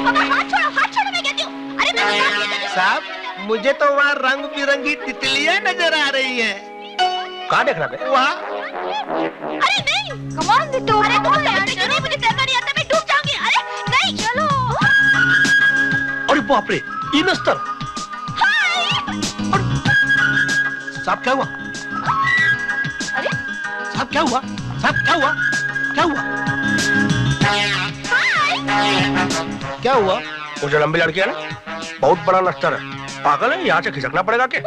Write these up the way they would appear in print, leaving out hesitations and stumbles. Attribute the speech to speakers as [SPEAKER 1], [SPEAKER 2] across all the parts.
[SPEAKER 1] हाथ छोड़ो मैं कहती हूँ। अरे मैं
[SPEAKER 2] साहब, मुझे तो वहाँ रंग बिरंगी तितलियाँ नजर आ रही हैं। कहाँ देख रहा है? वहाँ।
[SPEAKER 1] अरे नहीं, कमान दे तो। अरे तुम नहीं, मुझे तैरना नहीं आता, मैं डूब जाऊंगी। अरे नहीं, चलो।
[SPEAKER 2] अरे बाप रे, इनस्तर। साहब क्या हुआ?
[SPEAKER 1] अरे
[SPEAKER 2] साहब क्या हुआ? साहब क्या हुआ? क्या हुआ? क्या हुआ? वो जो लंबी लड़की है ना, बहुत बड़ा नस्तर है। पागल है, यहाँ से खिसकना पड़ेगा क्या?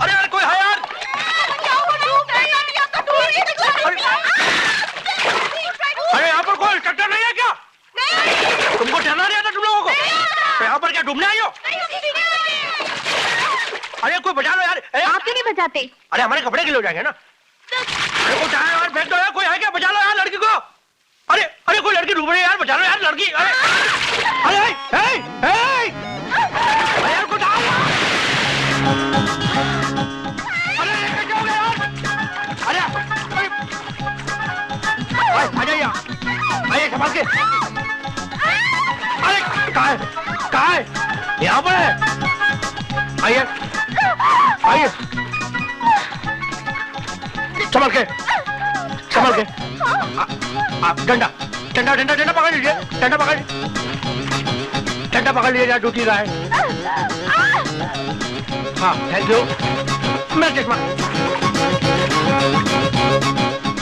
[SPEAKER 2] अरे यार, कोई है यार? अरे यहाँ पर कोई इंस्ट्रक्टर नहीं है क्या? तुमको ठहरना नहीं आता तुम लोगों को? तो यहाँ पर क्या डूबने आई हो? अरे कोई बचा लो यार।
[SPEAKER 1] आप क्यों नहीं बचाते?
[SPEAKER 2] अरे हमारे कपड़े गिले हो जाएंगे ना। अरे कोई चाहे यार, फेंक दो यार, कोई है क्या? बचा लो यार लड़की को। अरे अरे कोई लड़की डूब रही है यार, बचा लो यार लड़की। अरे अरे यार कुछ आओ। अरे कैसे हो गया यार? अरे आ जाइए, आइए संभाल के। अरे कहाँ है? यहाँ पर है। आइए आइए, संभाल के। डंडा डंडा डंडा डंडा पकड़ लीजिए, डंडा पकड़ लीजिए, यहाँ टूटी रहा है। हाँ थैंक यू। मेरा चश्मा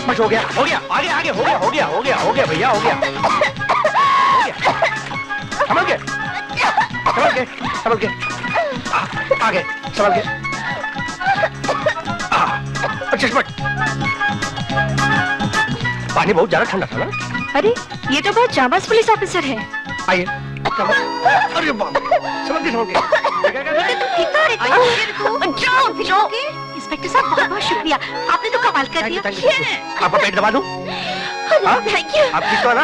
[SPEAKER 2] बस हो गया आगे हो गया भैया, हो गया। संभल के आगे संभल के। चश्मा, पानी बहुत ज्यादा ठंडा था ना?
[SPEAKER 1] अरे ये तो बहुत जाबाज पुलिस ऑफिसर है।
[SPEAKER 2] आइए। अरे बाप, समझ के।
[SPEAKER 1] इंस्पेक्टर साहब बहुत बहुत शुक्रिया, आपने तो कमाल कर दिया।
[SPEAKER 2] आपका पेट दबा दूं?
[SPEAKER 1] Thank you.
[SPEAKER 2] आप ठीक हो ना?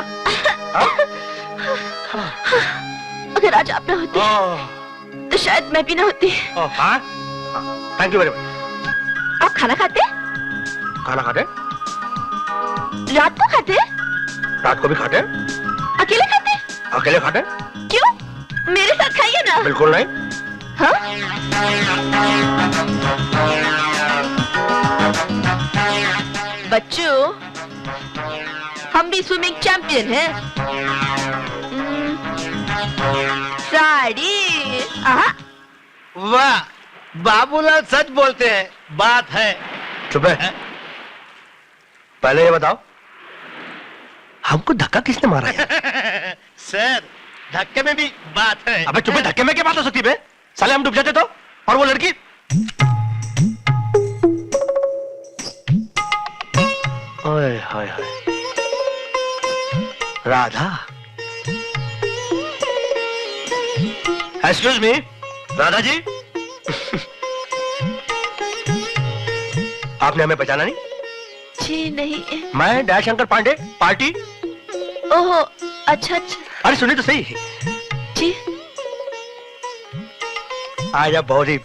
[SPEAKER 1] अगर आज आप ना होते तो शायद मैं भी ना होती।
[SPEAKER 2] हाँ, थैंक यू वेरी मच।
[SPEAKER 1] आप खाना खाते?
[SPEAKER 2] खाना खाते?
[SPEAKER 1] रात को खाते?
[SPEAKER 2] रात को भी खाते?
[SPEAKER 1] अकेले खाते?
[SPEAKER 2] अकेले खाते?
[SPEAKER 1] क्यों? मेरे साथ खाइए ना।
[SPEAKER 2] बिल्कुल नहीं।
[SPEAKER 1] हाँ? बच्चों, हम भी स्विमिंग चैंपियन हैं। साड़ी।
[SPEAKER 2] वाह, बाबूलाल सच बोलते हैं, बात है। चुप है। पहले ये बताओ, हमको धक्का किसने मारा है? सर, धक्के में भी बात है। अबे चुप है, धक्के में क्या बात हो सकती है? साले हम डूब जाते तो, और वो लड़की। ओए हाय हाय, राधा। Excuse me, Radha ji. आपने हमें पहचाना नहीं?
[SPEAKER 1] जी नहीं।
[SPEAKER 2] मैं दयाशंकर पांडे, पार्टी।
[SPEAKER 1] ओहो, अच्छा।
[SPEAKER 2] अरे सुनिए तो सही।
[SPEAKER 1] जी।
[SPEAKER 2] आज आप बहुत ही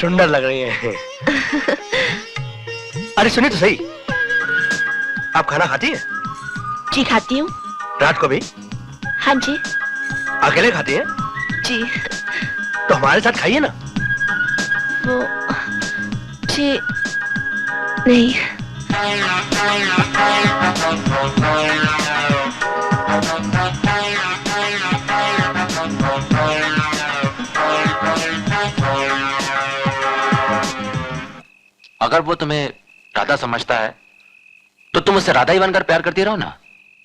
[SPEAKER 2] सुंदर लग रही हैं। अरे सुनिए तो सही, आप खाना खाती हैं?
[SPEAKER 1] जी खाती हूँ।
[SPEAKER 2] रात को भी?
[SPEAKER 1] हाँ जी।
[SPEAKER 2] अकेले खाती हैं?
[SPEAKER 1] जी।
[SPEAKER 2] तो हमारे साथ खाइए ना।
[SPEAKER 1] वो जी नहीं।
[SPEAKER 3] अगर वो तुम्हें राधा समझता है तो तुम उससे राधा ही बनकर प्यार करती रहो ना,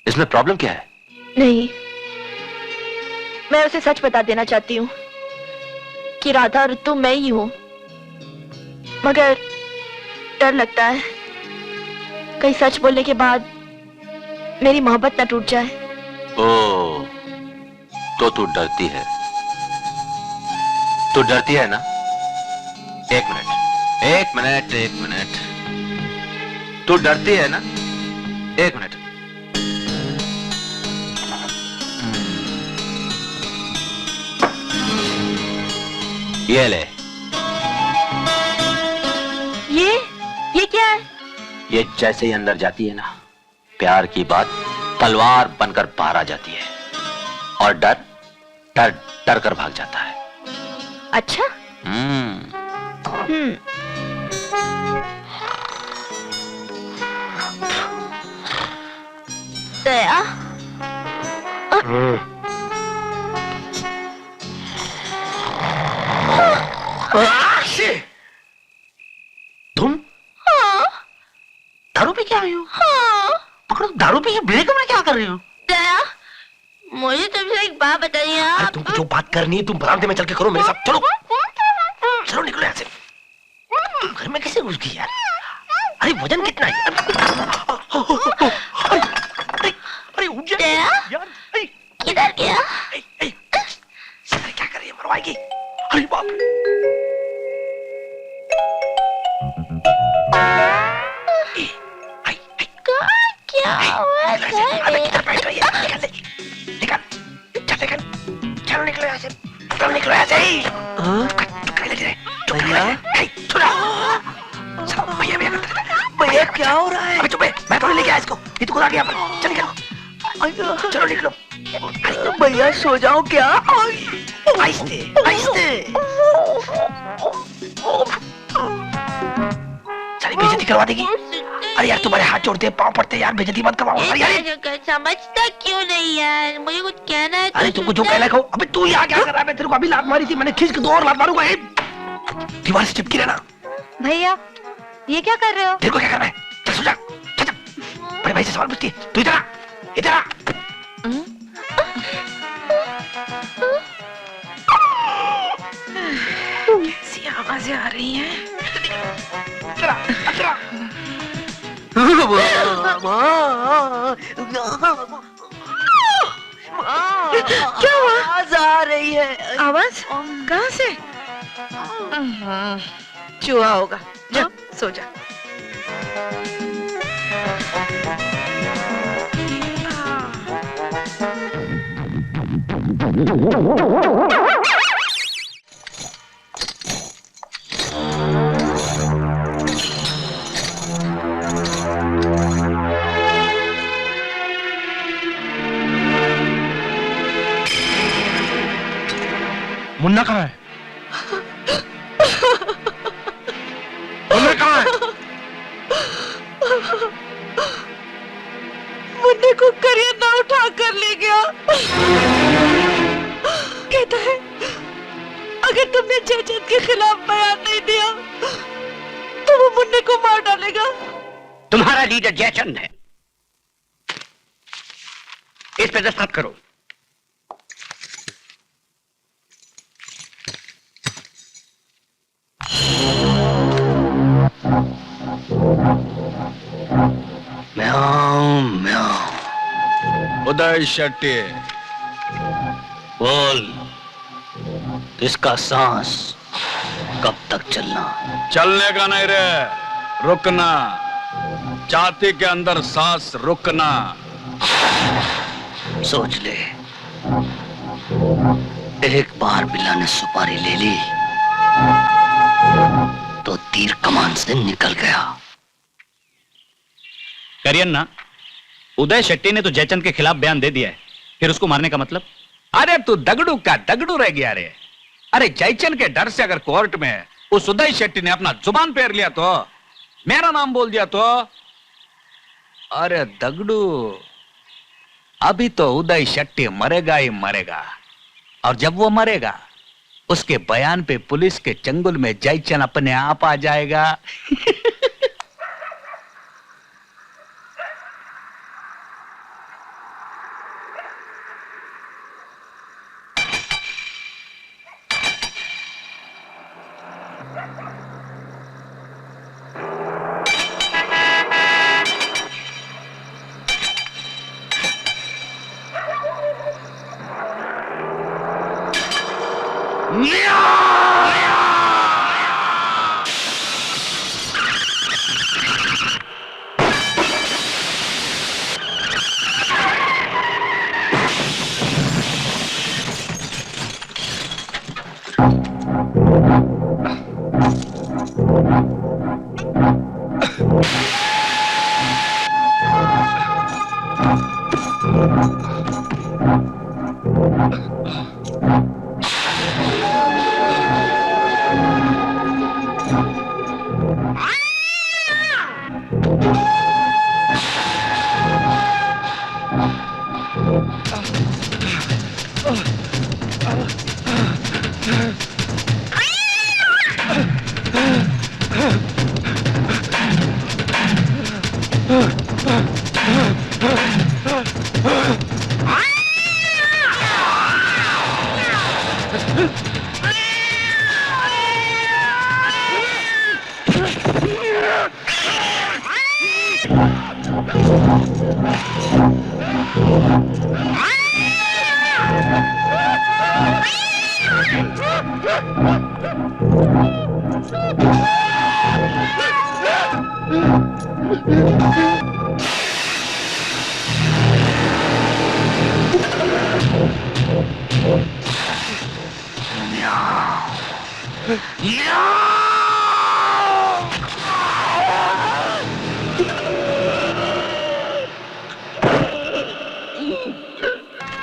[SPEAKER 3] इसमें प्रॉब्लम क्या है?
[SPEAKER 1] नहीं, मैं उसे सच बता देना चाहती हूँ कि राधा ऋतु मैं ही हूँ, मगर डर लगता है कहीं सच बोलने के बाद मेरी मोहब्बत न टूट जाए।
[SPEAKER 3] ओ, तो तू डरती है? तू डरती है ना? एक मिनट, तू डरती है ना? एक मिनट। ये ले। ये जैसे ही अंदर जाती है ना, प्यार की बात तलवार बनकर बाहर आ जाती है और डर डर डर कर भाग जाता है।
[SPEAKER 1] अच्छा। दया।
[SPEAKER 2] तुम दारू पी के आई हो? पकड़ो, दारू पी के मेरे कमरे क्या कर रही हो?
[SPEAKER 1] दया, मुझे तुमसे एक बात बताइए
[SPEAKER 2] अरे
[SPEAKER 1] आप।
[SPEAKER 2] तुमको जो बात करनी है तुम बरामदे में चल के करो मेरे साथ। चलो चलो, निकलो यहाँ से। तुम घर में कैसे घुस गई यार? अरे वजन कितना है? अरे उठ जा यार।
[SPEAKER 1] किधर गया?
[SPEAKER 2] क्या कर रही है? मरवाएगी। अरे बाप रे।
[SPEAKER 1] क्या हुआ?
[SPEAKER 2] अबे किधर बैठ रही है? निकल चलो निकलो यहाँ से। चलो निकलो यहाँ से। भैया क्या हो रहा है? अबे चुप है, मैं थोड़ी लेके आया इसको। ये तो खुद आ गया। चल निकलो, चलो निकलो।
[SPEAKER 4] भैया सो जाओ क्या?
[SPEAKER 2] आहिस्ते आहिस्ते। सारी बेइज्जती करवा देगी। अरे यार तुम्हारे हाथ जोड़ते पाँव पड़ते यार, बेइज्जती मत करवाओ। अरे
[SPEAKER 1] समझता क्यों नहीं यार? मुझे कुछ कहना है।
[SPEAKER 2] अरे तुमको जो कहना है कहो। अबे तू यहाँ क्या कर रहा है? मैं तेरे को अभी लात मारी थी, मैंने खींच के 2 और लात मारूंगा। दीवार से चिपकी रहना।
[SPEAKER 1] भैया ये क्या कर रहे हो?
[SPEAKER 2] तेरे को क्या करना है? चल सो जा। चल बड़े भाई से सवाल पूछती है। तू इधर आ, इधर आ।
[SPEAKER 4] ऐसी आवाजें आ रही हैं। क्या आवाज आ रही है? आवाज कहाँ से? चूहा होगा। जा सो जा।
[SPEAKER 2] मुन्ना कहाँ है? मुन्ना कहाँ है?
[SPEAKER 4] मुन्ने को करियर ना उठा कर ले गया। कहता है अगर तुमने जयचंद के खिलाफ बयान नहीं दिया तो वो मुन्ने को मार डालेगा।
[SPEAKER 5] तुम्हारा लीडर जयचंद है, इस पे दस्तखत करो।
[SPEAKER 6] उदय शेट्टी,
[SPEAKER 5] बोल, इसका सांस कब तक चलना?
[SPEAKER 6] चलने का नहीं रे, रुकना। छाती के अंदर सांस रुकना।
[SPEAKER 5] सोच ले, एक बार बिल्ला ने सुपारी ले ली तो तीर कमान से निकल गया।
[SPEAKER 7] करियन्ना, उदय शेट्टी ने तो जयचंद के खिलाफ बयान दे दिया है, फिर उसको मारने का मतलब?
[SPEAKER 6] अरे तू दगड़ू का दगड़ू रह गया रे। अरे जयचंद के डर से अगर कोर्ट में उस उदय शेट्टी ने अपना जुबान फेर लिया तो, मेरा नाम बोल दिया तो, अरे दगड़ू, अभी तो उदय शेट्टी मरेगा ही मरेगा। और जब वो मरेगा उसके बयान पे पुलिस के चंगुल में जयचंद अपने आप आ जाएगा।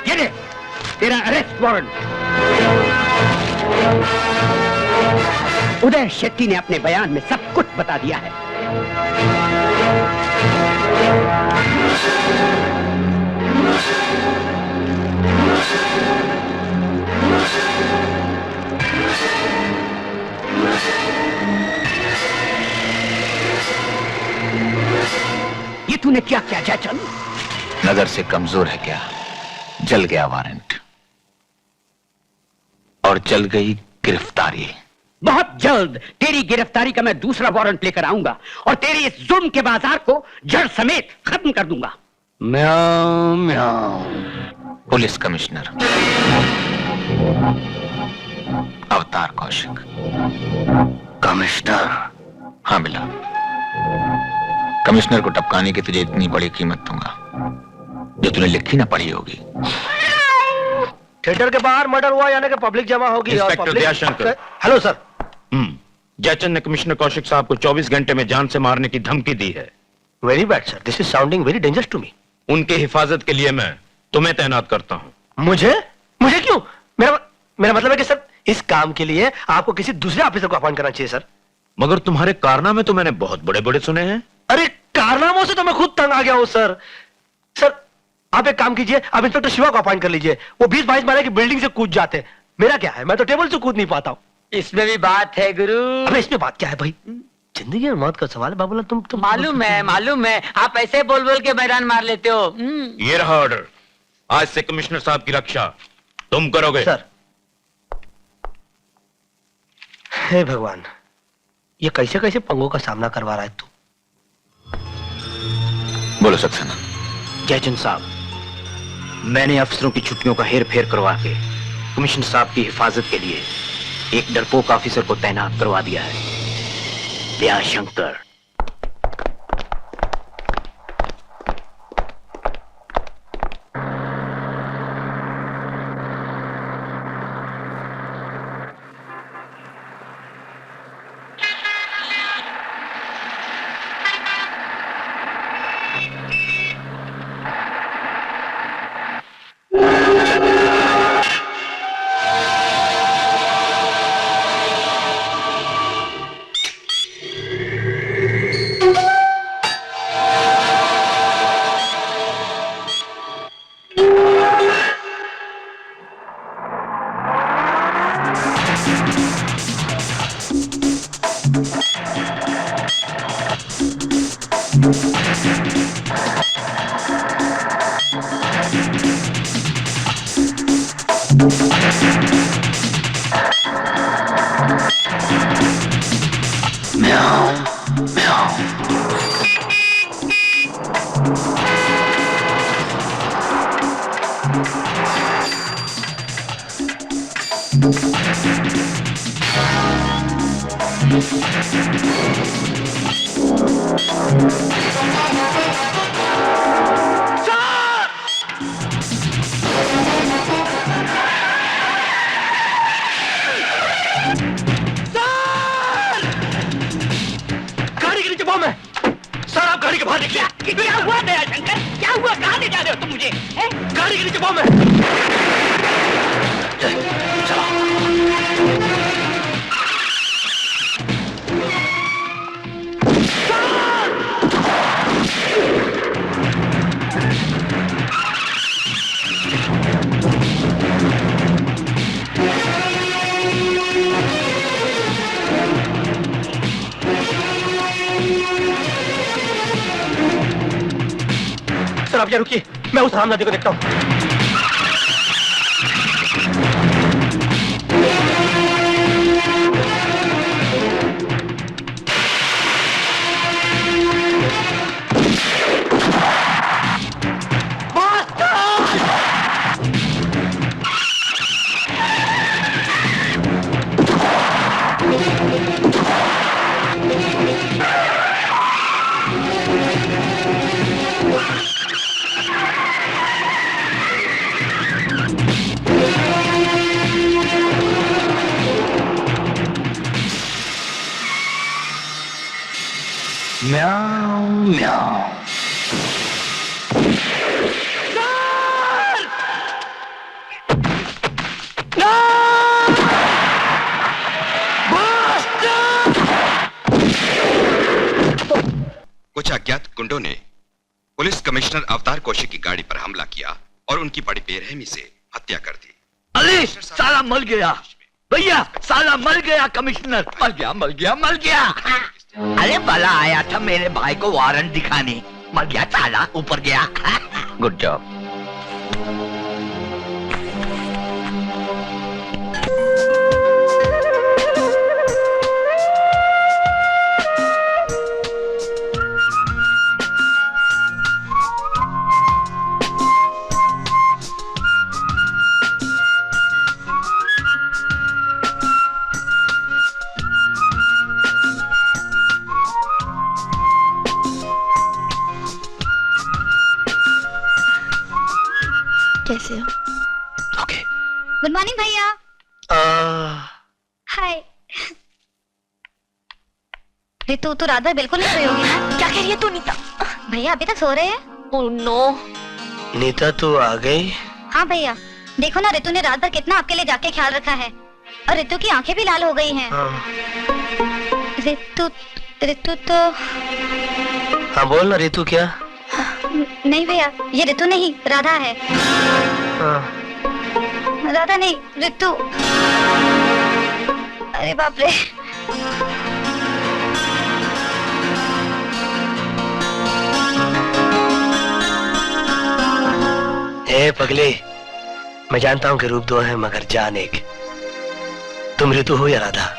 [SPEAKER 5] ये ले, तेरा अरेस्ट वारंट। उदय शेट्टी ने अपने बयान में सब कुछ बता दिया है। ये तूने क्या किया जयचंद?
[SPEAKER 6] नजर से कमजोर है क्या? जल गया वारंट और जल गई गिरफ्तारी।
[SPEAKER 5] बहुत जल्द तेरी गिरफ्तारी का मैं दूसरा वारंट लेकर आऊंगा और तेरे इस जुल्म के बाजार को जड़ समेत खत्म कर दूंगा।
[SPEAKER 6] म्याऊं म्याऊं। पुलिस कमिश्नर अवतार कौशिक।
[SPEAKER 5] कमिश्नर?
[SPEAKER 6] हाँ बिल्ला, कमिश्नर को टपकाने की तुझे इतनी बड़ी कीमत दूंगा जो तूने लिखी ना पढ़ी होगी।
[SPEAKER 2] थिएटर के बाहर मर्डर हुआ यानी कि पब्लिक जमा होगी।
[SPEAKER 7] Inspector Dayashankar.
[SPEAKER 2] Hello sir.
[SPEAKER 7] Jaichand ने कमिश्नर कौशिक साहब को 24 घंटे में जान से मारने की धमकी दी है।
[SPEAKER 2] Very bad sir, this is sounding very dangerous to me.
[SPEAKER 7] उनके हिफाजत के लिए मैं तुम्हें तैनात करता हूं।
[SPEAKER 2] मुझे? मुझे क्यों? मेरा मतलब है कि सर इस काम के लिए आपको किसी दूसरे ऑफिसर को अपॉइंट करना चाहिए सर।
[SPEAKER 7] मगर तुम्हारे कारनामे तो मैंने बहुत बड़े बड़े सुने हैं।
[SPEAKER 2] अरे कारनामों से तो मैं खुद तंग आ गया हूं सर। सर आप एक काम कीजिए, आप इंस्पेक्टर शिवा को अपॉइंट कर लीजिए। वो 20-22 माले की बिल्डिंग से कूद जाते हैं। मेरा क्या है, मैं तो टेबल से कूद नहीं पाता हूं।
[SPEAKER 5] इसमें भी बात है गुरु।
[SPEAKER 2] अबे इसमें बात क्या है भाई? जिंदगी और मौत का सवाल है बाबूलाल। तुम
[SPEAKER 5] मालूम है आप ऐसे बोल बोल के मैदान मार लेते हो।
[SPEAKER 7] ये रहा ऑर्डर। आज से कमिश्नर साहब की रक्षा तुम करोगे।
[SPEAKER 2] सर हे भगवान, ये कैसे कैसे पंगों का सामना करवा रहा है तू।
[SPEAKER 6] बोलो सक्सेना।
[SPEAKER 5] जयचंद साहब, मैंने अफसरों की छुट्टियों का हेर फेर करवा के कमिश्नर साहब की हिफाजत के लिए एक डरपोक ऑफिसर को तैनात करवा दिया है, दयाशंकर।
[SPEAKER 2] गाड़ी के नीचे बम है सर। आप गाड़ी के बाहर निकलिए।
[SPEAKER 5] क्या हुआ दयाशंकर? क्या हुआ? कहाँ ले जा रहे हो तुम मुझे?
[SPEAKER 2] गाड़ी के नीचे बम है। आप यहाँ रुकिए, मैं उस हरामजादे को देखता हूँ।
[SPEAKER 6] म्याऊ म्याऊ।
[SPEAKER 8] कुछ अज्ञात गुंडों ने पुलिस कमिश्नर अवतार कौशिक की गाड़ी पर हमला किया और उनकी बड़ी बेरहमी से हत्या कर दी।
[SPEAKER 6] अरे साला मर गया भैया, साला मर गया कमिश्नर, मर गया मर गया मर गया। अरे भला आया था मेरे भाई को वारंट दिखाने, मर गया साला, ऊपर गया। Good job.
[SPEAKER 1] कैसे हो?
[SPEAKER 2] ओके।
[SPEAKER 9] गुड मॉर्निंग भैया। हाय। रितु, तो रात भर बिल्कुल नहीं सोई होगी ना?
[SPEAKER 1] क्या कह रही है तू नीता?
[SPEAKER 9] भैया अभी तक सो रहे हैं?
[SPEAKER 1] Oh no.
[SPEAKER 2] नीता तू आ गई?
[SPEAKER 9] हाँ भैया, देखो ना रितु ने रात भर कितना आपके लिए जाके ख्याल रखा है, और रितु की आंखें भी लाल हो गई हैं। रितु रितु तो
[SPEAKER 2] हाँ बोल ना रितु। क्या?
[SPEAKER 9] नहीं भैया, ये रितु नहीं राधा है। राधा नहीं, रितु। अरे बाप रे।
[SPEAKER 2] ए पगली, मैं जानता हूँ कि रूप दो है मगर जान एक। तुम रितु हो या राधा,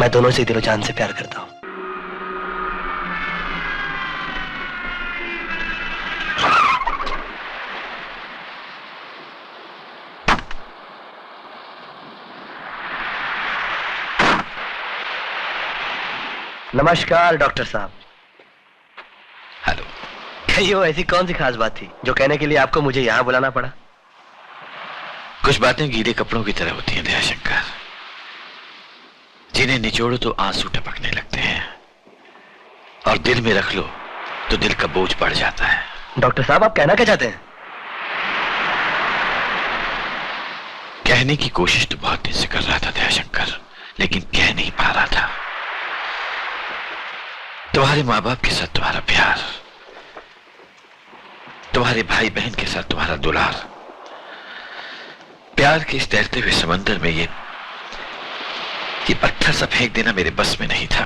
[SPEAKER 2] मैं दोनों से दिलो जान से प्यार करता हूँ। नमस्कार डॉक्टर साहब।
[SPEAKER 3] हेलो।
[SPEAKER 2] कहिए, वो ऐसी कौन सी खास बात थी जो कहने के लिए आपको मुझे यहाँ बुलाना पड़ा?
[SPEAKER 3] कुछ बातें गीले कपड़ों की तरह होती हैं दयाशंकर, जिन्हें निचोड़ो तो आंसू टपकने लगते हैं, और दिल में रख लो तो दिल का बोझ बढ़ जाता है।
[SPEAKER 2] डॉक्टर साहब, आप कहना क्या चाहते हैं?
[SPEAKER 3] कहने की कोशिश तो बहुत दिन से कर रहा था दयाशंकर, लेकिन कह नहीं पा रहा था। तुम्हारे माँ बाप के साथ तुम्हारा प्यार, तुम्हारे भाई बहन के साथ तुम्हारा दुलार, प्यार के इस तैरते हुए समंदर में ये पत्थर सा फेंक देना मेरे बस में नहीं था।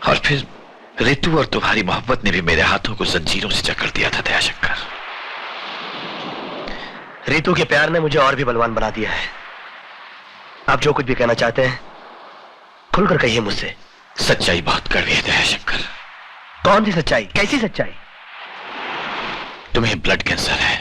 [SPEAKER 3] और फिर रितु और तुम्हारी मोहब्बत ने भी मेरे हाथों को जंजीरों से जकड़ दिया था दयाशंकर।
[SPEAKER 2] रितु के प्यार ने मुझे और भी बलवान बना दिया है। आप जो कुछ भी कहना चाहते हैं खुलकर कहिए मुझसे।
[SPEAKER 3] सच्चाई बहुत कड़वी है दयाशंकर।
[SPEAKER 2] कौन सी सच्चाई? कैसी सच्चाई?
[SPEAKER 3] तुम्हें ब्लड कैंसर है।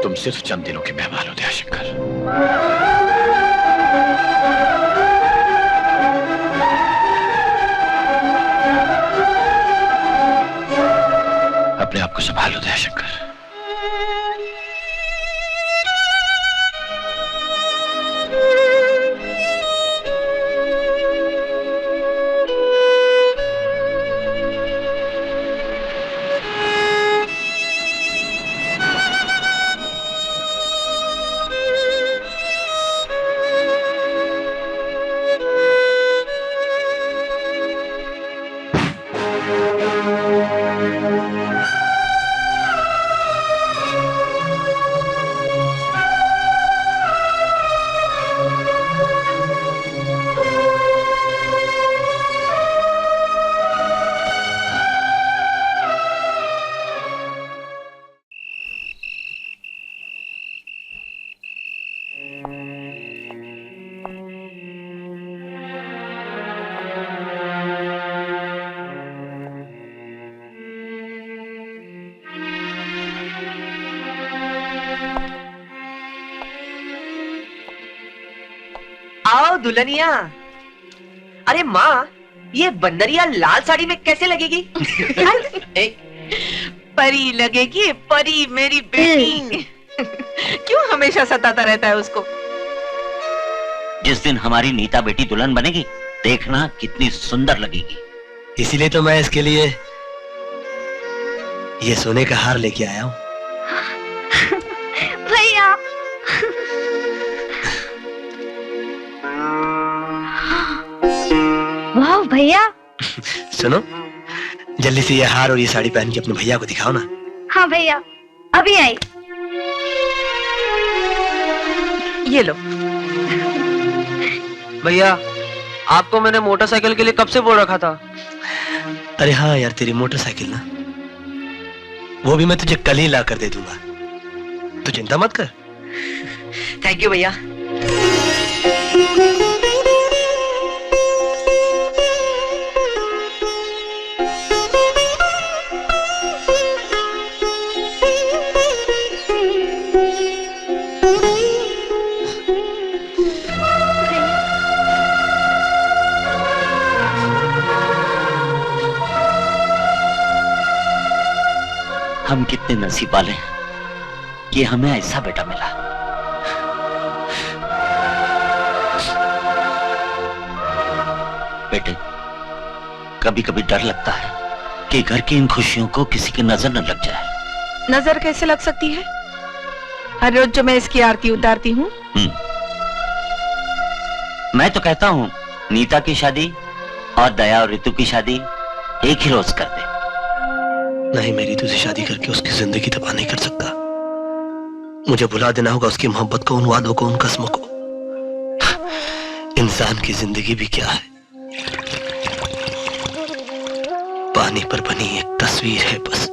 [SPEAKER 3] तुम सिर्फ चंद दिनों के मेहमान हो दयाशंकर। अपने आप को संभालो दयाशंकर।
[SPEAKER 10] दुल्हनिया। अरे माँ, ये बंदरिया लाल साड़ी में कैसे लगेगी?
[SPEAKER 4] परी लगेगी, परी मेरी बेटी। क्यों हमेशा सताता रहता है उसको?
[SPEAKER 3] जिस दिन हमारी नीता बेटी दुल्हन बनेगी, देखना कितनी सुंदर लगेगी।
[SPEAKER 2] इसीलिए तो मैं इसके लिए ये सोने का हार लेके आया हूँ।
[SPEAKER 9] भैया वाह भैया।
[SPEAKER 2] सुनो, जल्दी से ये हार और ये साड़ी पहन के अपने भैया को दिखाओ ना।
[SPEAKER 9] हाँ भैया, अभी आई।
[SPEAKER 4] ये लो।
[SPEAKER 10] भैया, आपको मैंने मोटरसाइकिल के लिए कब से बोल रखा था।
[SPEAKER 2] अरे हाँ यार, तेरी मोटरसाइकिल ना, वो भी मैं तुझे कल ही ला कर दे दूंगा, तू चिंता मत कर।
[SPEAKER 10] थैंक यू भैया।
[SPEAKER 3] हम कितने नसीब वाले हैं कि हमें ऐसा बेटा मिला। बेटे, कभी कभी डर लगता है कि घर की इन खुशियों को किसी की नजर न लग जाए।
[SPEAKER 4] नजर कैसे लग सकती है? हर रोज जो मैं इसकी आरती उतारती हूँ।
[SPEAKER 3] मैं तो कहता हूँ नीता की शादी और दया और ऋतु की शादी एक ही रोज कर दे।
[SPEAKER 2] नहीं, मेरी तुझसे शादी करके उसकी जिंदगी तबाह नहीं कर सकता। मुझे भुला देना होगा उसकी मोहब्बत को, उन वादों को, उन कस्मों को। इंसान की जिंदगी भी क्या है, पानी पर बनी एक तस्वीर है बस।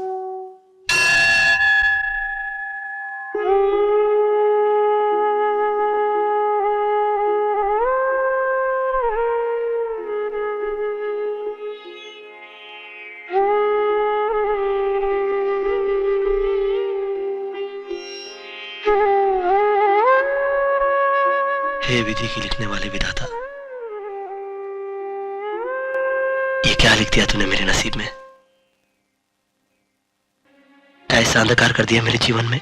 [SPEAKER 2] हे विधि की लिखने वाले विधाता, ये क्या लिख दिया तूने मेरे नसीब में? ऐसा अंधकार कर दिया मेरे जीवन में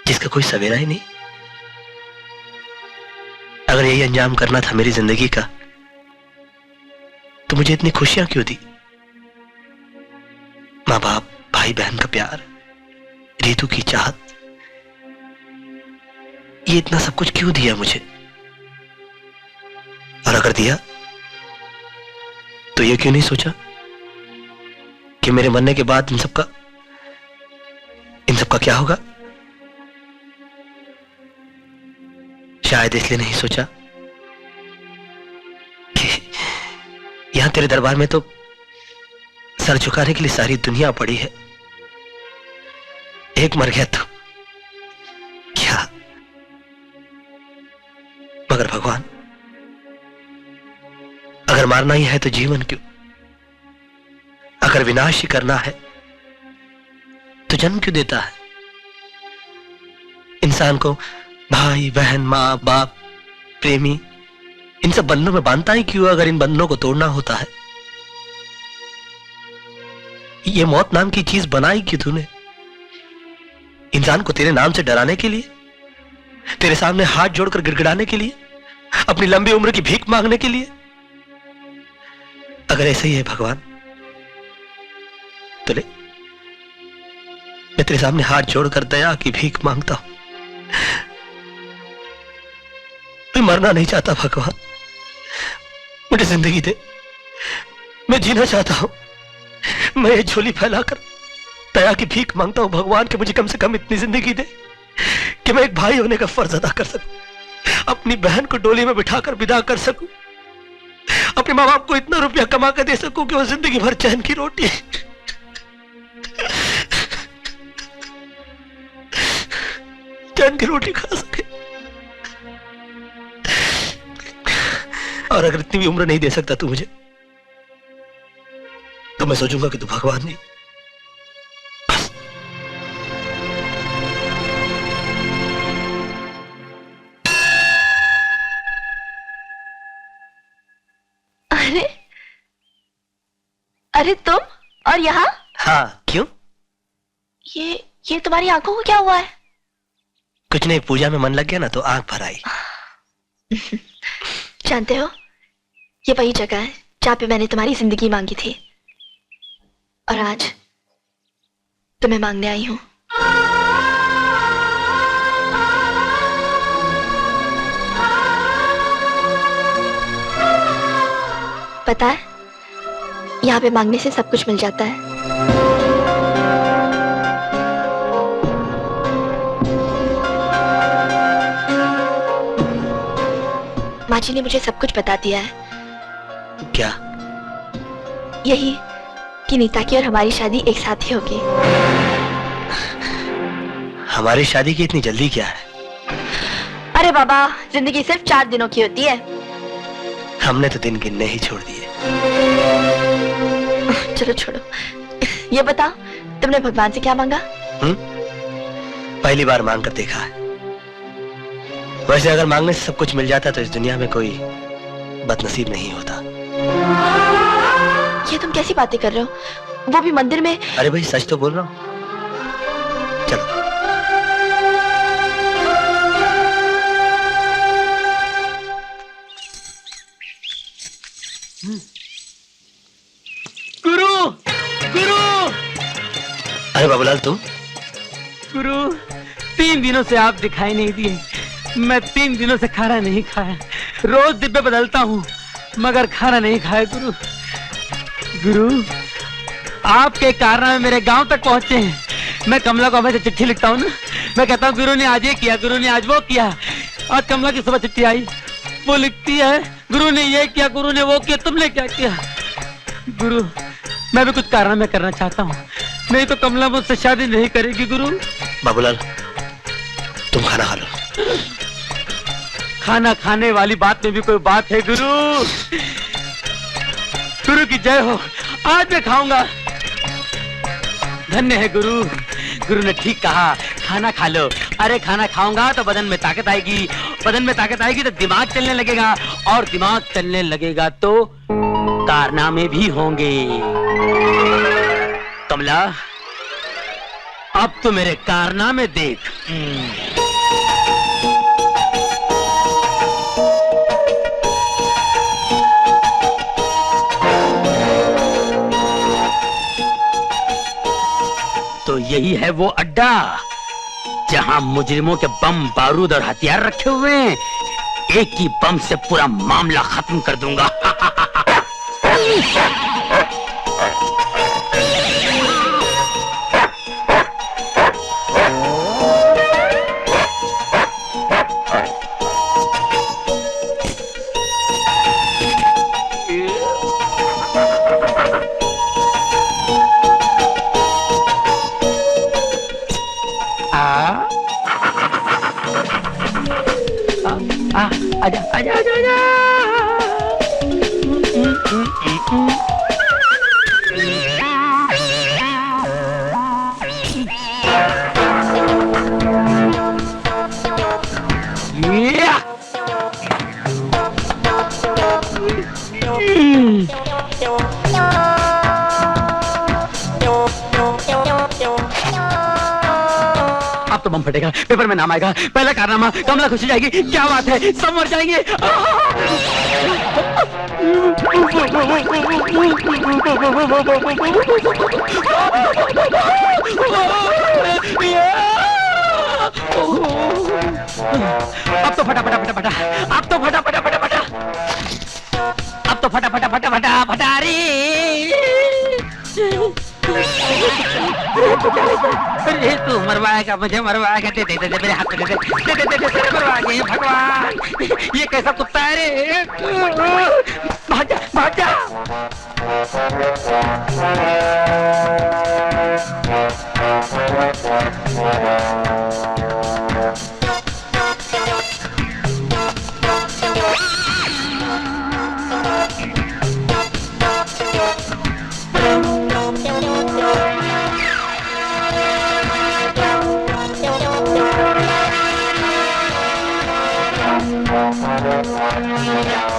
[SPEAKER 2] जिसका कोई सवेरा ही नहीं। अगर यही अंजाम करना था मेरी जिंदगी का, तो मुझे इतनी खुशियां क्यों दी? माँ बाप, भाई बहन का प्यार, ऋतु की चाहत, ये इतना सब कुछ क्यों दिया मुझे? और अगर दिया तो ये क्यों नहीं सोचा कि मेरे मरने के बाद इन सबका क्या होगा? शायद इसलिए नहीं सोचा कि यहां तेरे दरबार में तो सर झुकाने के लिए सारी दुनिया पड़ी है। एक मर गया तो क्या? मगर भगवान, अगर मारना ही है तो जीवन क्यों? अगर विनाश ही करना है तो जन्म क्यों देता है? इंसान को भाई बहन, माँ बाप, प्रेमी, इन सब बंधनों में बांधता ही क्यों अगर इन बंधनों को तोड़ना होता है? ये मौत नाम की चीज बनाई क्यों तूने? इंसान को तेरे नाम से डराने के लिए, तेरे सामने हाथ जोड़कर गिड़गिड़ाने के लिए, अपनी लंबी उम्र की भीख मांगने के लिए? अगर ऐसा ही है भगवान, तो ले, मैं तेरे सामने हाथ जोड़कर दया की भीख मांगता हूं। मैं मरना नहीं चाहता भगवान, मुझे जिंदगी दे, मैं जीना चाहता हूं। मैं ये झोली फैलाकर दया की भीख मांगता हूं भगवान कि मुझे कम से कम इतनी जिंदगी दे कि मैं एक भाई होने का फर्ज अदा कर सकूं, अपनी बहन को डोली में बिठाकर विदा कर सकूं, अपने माँ बाप को इतना रुपया कमा कर दे सकूं कि वो जिंदगी भर चैन की रोटी खा सके। और अगर इतनी भी उम्र नहीं दे सकता तू मुझे, तो मैं सोचूंगा कि तू भगवान नहीं।
[SPEAKER 1] अरे अरे तुम और यहाँ?
[SPEAKER 2] हाँ, क्यों?
[SPEAKER 1] ये तुम्हारी आंखों को क्या हुआ है?
[SPEAKER 2] कुछ नहीं, पूजा में मन लग गया ना तो आंख भर आई।
[SPEAKER 1] जानते हो, ये वही जगह है जहाँ पे मैंने तुम्हारी जिंदगी मांगी थी, और आज तुम्हें मांगने आई हूँ। पता है, यहाँ पे मांगने से सब कुछ मिल जाता है। माँ जी ने मुझे सब कुछ बता दिया है।
[SPEAKER 2] क्या?
[SPEAKER 1] यही कि नीता की और हमारी शादी एक साथ ही होगी।
[SPEAKER 2] हमारी शादी की इतनी जल्दी क्या है?
[SPEAKER 1] अरे बाबा, जिंदगी सिर्फ 4 दिनों की होती है।
[SPEAKER 2] हमने तो दिन गिनने ही छोड़ दिए।
[SPEAKER 1] चलो छोड़ो, ये बताओ तुमने भगवान से क्या मांगा?
[SPEAKER 2] पहली बार मांग कर देखा है। वैसे अगर मांगने से सब कुछ मिल जाता तो इस दुनिया में कोई बदनसीब नहीं होता।
[SPEAKER 1] ये तुम कैसी बातें कर रहे हो, वो भी मंदिर में?
[SPEAKER 2] अरे भाई, सच तो बोल रहा हूँ। चलो।
[SPEAKER 6] गुरु, गुरु,
[SPEAKER 2] अरे बाबूलाल, तुम?
[SPEAKER 6] गुरु, 3 दिनों से आप दिखाई नहीं दिए। मैं 3 दिनों से खाना नहीं खाया। रोज डिब्बे बदलता हूँ मगर खाना नहीं खाया। गुरु, गुरु, आपके कारनामे मेरे गांव तक पहुंचे हैं। मैं कमला को हमेशा चिट्ठी लिखता हूँ ना, मैं कहता हूँ गुरु ने आज ये किया, गुरु ने आज वो किया। आज कमला की सुबह चिट्ठी आई, वो लिखती है गुरु ने ये किया, गुरु ने वो किया, तुमने क्या किया? गुरु, मैं भी कुछ कारनामे करना चाहता हूँ, नहीं तो कमला मुझसे शादी नहीं करेगी। गुरु।
[SPEAKER 2] बाबूलाल, तुम खाना खा लो।
[SPEAKER 6] खाना खाने वाली बात में भी कोई बात है? गुरु, गुरु की जय हो। आज मैं खाऊंगा। धन्य है गुरु, गुरु ने ठीक कहा, खाना खा लो। अरे खाना खाऊंगा तो बदन में ताकत आएगी, बदन में ताकत आएगी तो दिमाग चलने लगेगा, और दिमाग चलने लगेगा तो कारनामे भी होंगे। कमला, अब तो मेरे कारनामे देख। तो यही है वो अड्डा जहां मुजरिमों के बम, बारूद और हथियार रखे हुए हैं। एक ही बम से पूरा मामला खत्म कर दूंगा। आजा आजा आजा आजा। अब तो बम फटेगा, पेपर में नाम आएगा, पहला कारनामा, कमला खुश हो जाएगी। क्या बात है, सब मर जाएंगे। अब तो फटा फटा फटा फटा, अब तो फटा फटा फटा फटा, अब तो फटा फटा फटा फटा फटा रे। अरे तू मरवाएगा मुझे, मरवाएगा। दे दे दे दे मेरे हाथ में, दे दे दे दे दे दे मरवाएंगे। भगवान, ये कैसा कुत्ता है रे? भाग जा, भाग जा।
[SPEAKER 1] Yeah.